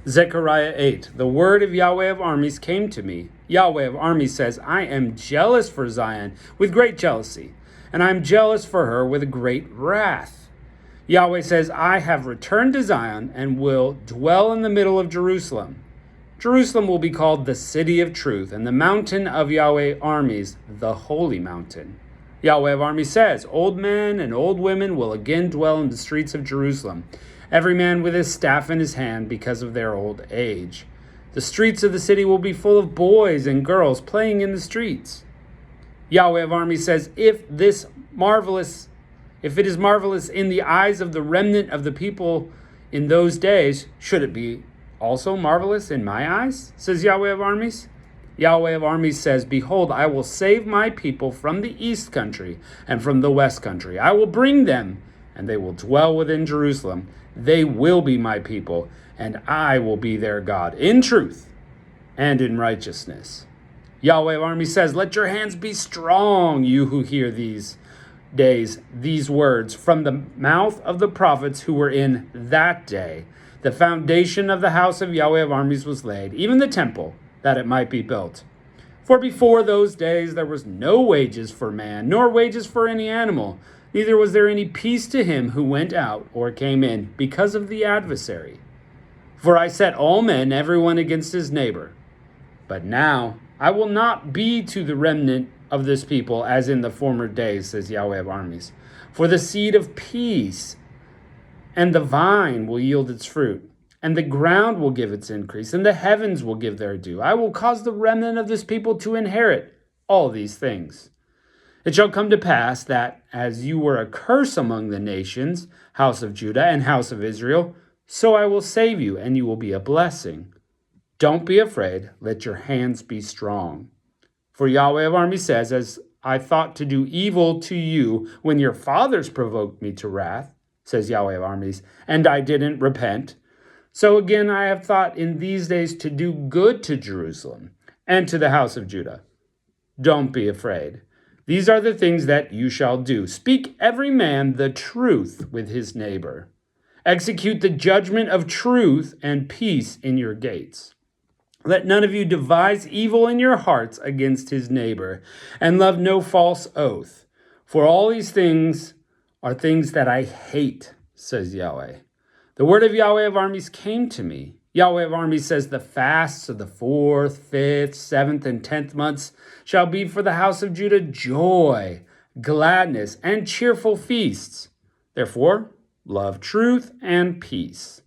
Zechariah 8. The word of Yahweh of armies came to me. Yahweh of armies says, I am jealous for Zion with great jealousy, and I am jealous for her with great wrath. Yahweh says, I have returned to Zion and will dwell in the middle of Jerusalem. Jerusalem will be called the city of truth, and the mountain of Yahweh armies, the holy mountain. Yahweh of armies says, old men and old women will again dwell in the streets of Jerusalem, every man with his staff in his hand because of their old age. The streets of the city will be full of boys and girls playing in the streets. Yahweh of armies says, if it is marvelous in the eyes of the remnant of the people in those days, should it be also marvelous in my eyes? Says Yahweh of armies. Yahweh of armies says, behold, I will save my people from the east country and from the west country. I will bring them, and they will dwell within Jerusalem. They will be my people, and I will be their God in truth and in righteousness. Yahweh of armies says, let your hands be strong, you who hear these words from the mouth of the prophets who were in that day. The foundation of the house of Yahweh of armies was laid, even the temple, that it might be built. For before those days there was no wages for man, nor wages for any animal. Neither was there any peace to him who went out or came in, because of the adversary. For I set all men, everyone against his neighbor. But now I will not be to the remnant of this people as in the former days, says Yahweh of armies. For the seed of peace and the vine will yield its fruit, and the ground will give its increase, and the heavens will give their due. I will cause the remnant of this people to inherit all these things. It shall come to pass that, as you were a curse among the nations, house of Judah and house of Israel, so I will save you, and you will be a blessing. Don't be afraid, let your hands be strong. For Yahweh of armies says, as I thought to do evil to you when your fathers provoked me to wrath, says Yahweh of armies, and I didn't repent, so again I have thought in these days to do good to Jerusalem and to the house of Judah. Don't be afraid. These are the things that you shall do. Speak every man the truth with his neighbor. Execute the judgment of truth and peace in your gates. Let none of you devise evil in your hearts against his neighbor, and love no false oath. For all these things are things that I hate, says Yahweh. The word of Yahweh of armies came to me. Yahweh of armies says, the fasts of the 4th, 5th, 7th, and 10th months shall be for the house of Judah joy, gladness, and cheerful feasts. Therefore, love truth and peace.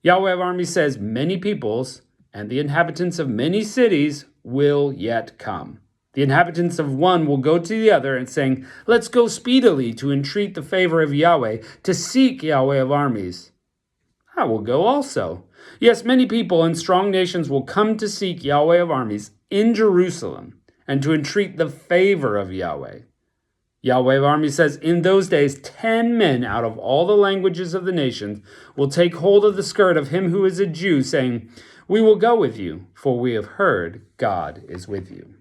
Yahweh of armies says, many peoples and the inhabitants of many cities will yet come. The inhabitants of one will go to the other and saying, let's go speedily to entreat the favor of Yahweh, to seek Yahweh of armies. I will go also. Yes, many people and strong nations will come to seek Yahweh of armies in Jerusalem and to entreat the favor of Yahweh. Yahweh of armies says, in those days 10 men out of all the languages of the nations will take hold of the skirt of him who is a Jew, saying, we will go with you, for we have heard God is with you.